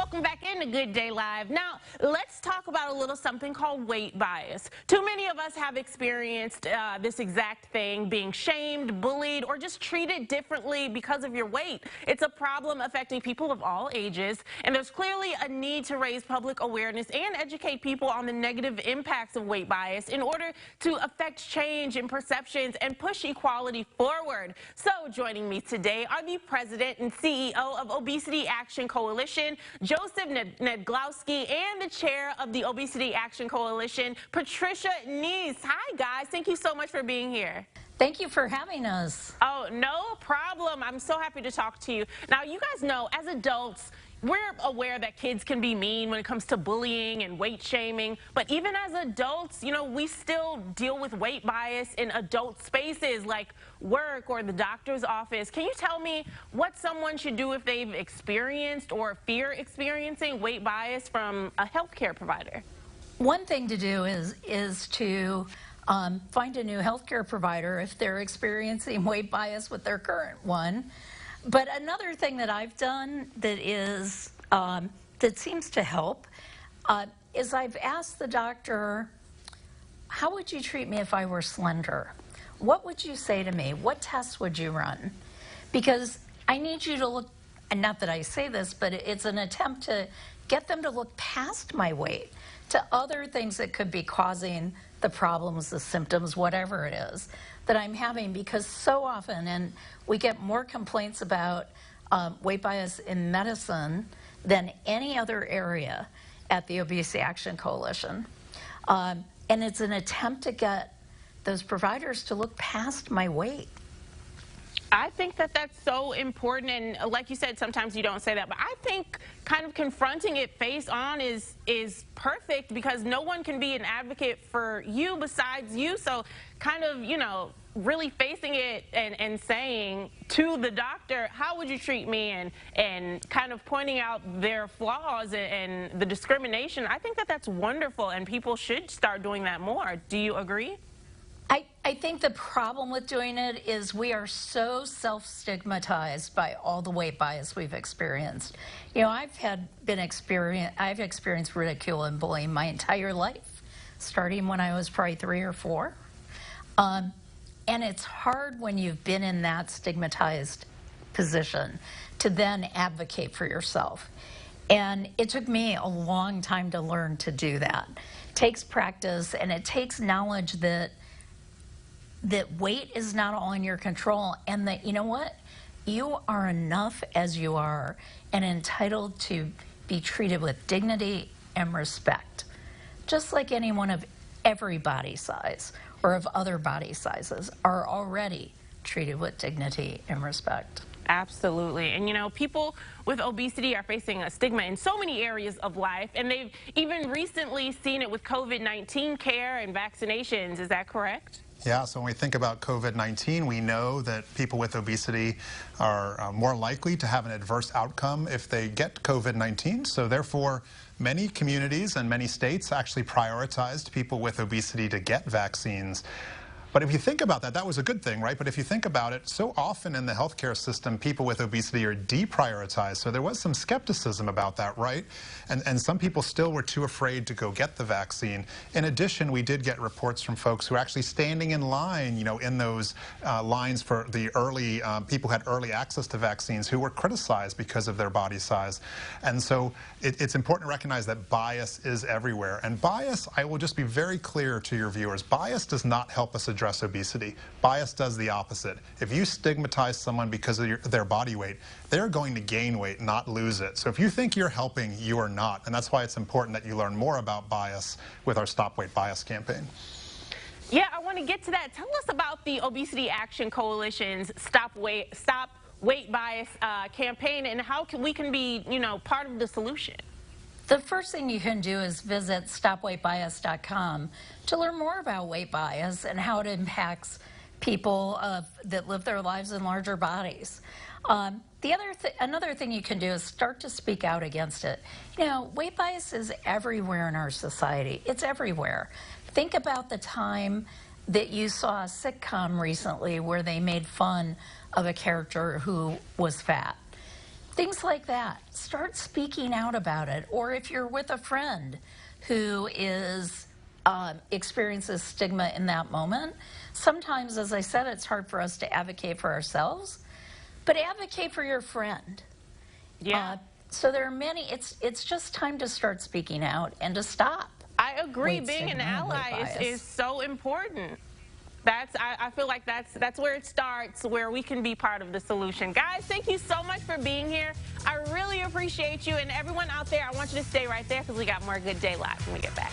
welcome back into Good Day Live. Now, let's talk about a little something called weight bias. Too many of us have experienced this exact thing, being shamed, bullied, or just treated differently because of your weight. It's a problem affecting people of all ages, and there's clearly a need to raise public awareness and educate people on the negative impacts of weight bias in order to affect change in perceptions and push equality forward. So, joining me today are the President and CEO of Obesity Action Coalition, Joseph Nedglowski, and the Chair of the Obesity Action Coalition, Patricia Neese. Hi, guys. Thank you so much for being here. Thank you for having us. Oh, no problem. I'm so happy to talk to you. Now, you guys know, as adults, we're aware that kids can be mean when it comes to bullying and weight shaming, but even as adults, you know, we still deal with weight bias in adult spaces like work or the doctor's office. Can you tell me what someone should do if they've experienced or fear experiencing weight bias from a healthcare provider? One thing to do is to find a new healthcare provider if they're experiencing weight bias with their current one. But another thing that I've done that is that seems to help is I've asked the doctor, how would you treat me if I were slender? What would you say to me? What tests would you run? Because I need you to look, and not that I say this, but it's an attempt to get them to look past my weight to other things that could be causing the problems, the symptoms, whatever it is that I'm having, because so often, and we get more complaints about weight bias in medicine than any other area at the Obesity Action Coalition. And it's an attempt to get those providers to look past my weight. I think that that's so important, and like you said, sometimes you don't say that, but I think kind of confronting it face on is perfect, because no one can be an advocate for you besides you. So kind of, you know, really facing it and saying to the doctor, how would you treat me, and kind of pointing out their flaws and the discrimination. I think that that's wonderful, and people should start doing that more. Do you agree? I think the problem with doing it is we are so self-stigmatized by all the weight bias we've experienced. You know, I've experienced ridicule and bullying my entire life, starting when I was probably 3 or 4. And it's hard when you've been in that stigmatized position to then advocate for yourself. And it took me a long time to learn to do that. It takes practice, and it takes knowledge that weight is not all in your control, and that, you know what, you are enough as you are and entitled to be treated with dignity and respect, just like anyone of every body size or of other body sizes are already treated with dignity and respect. Absolutely. And you know, people with obesity are facing a stigma in so many areas of life, and they've even recently seen it with COVID-19 care and vaccinations. Is that correct? Yeah, so when we think about COVID-19, we know that people with obesity are more likely to have an adverse outcome if they get COVID-19. So therefore, many communities and many states actually prioritized people with obesity to get vaccines. But if you think about that, that was a good thing, right? But if you think about it, so often in the healthcare system, people with obesity are deprioritized. So there was some skepticism about that, right? And some people still were too afraid to go get the vaccine. In addition, we did get reports from folks who are actually standing in line, you know, in those lines for the early, people who had early access to vaccines who were criticized because of their body size. And so it's important to recognize that bias is everywhere. And bias, I will just be very clear to your viewers, bias does not help us address obesity. Bias does the opposite. If you stigmatize someone because of their body weight, they're going to gain weight, not lose it. So if you think you're helping, you are not. And that's why it's important that you learn more about bias with our Stop Weight Bias campaign. Yeah, I want to get to that. Tell us about the Obesity Action Coalition's Stop Weight Bias campaign, and how we can be, you know, part of the solution. The first thing you can do is visit stopweightbias.com to learn more about weight bias and how it impacts people that live their lives in larger bodies. Another thing you can do is start to speak out against it. You know, weight bias is everywhere in our society. It's everywhere. Think about the time that you saw a sitcom recently where they made fun of a character who was fat. Things like that. Start speaking out about it. Or if you're with a friend who is experiences stigma in that moment, sometimes, as I said, it's hard for us to advocate for ourselves, but advocate for your friend. Yeah. So there are many. It's just time to start speaking out and to stop. I agree. Weight Being an stigma and weight ally bias. is so important. I feel like that's where it starts, where we can be part of the solution. Guys, thank you so much for being here. I really appreciate you. And everyone out there, I want you to stay right there because we got more Good Day Live when we get back.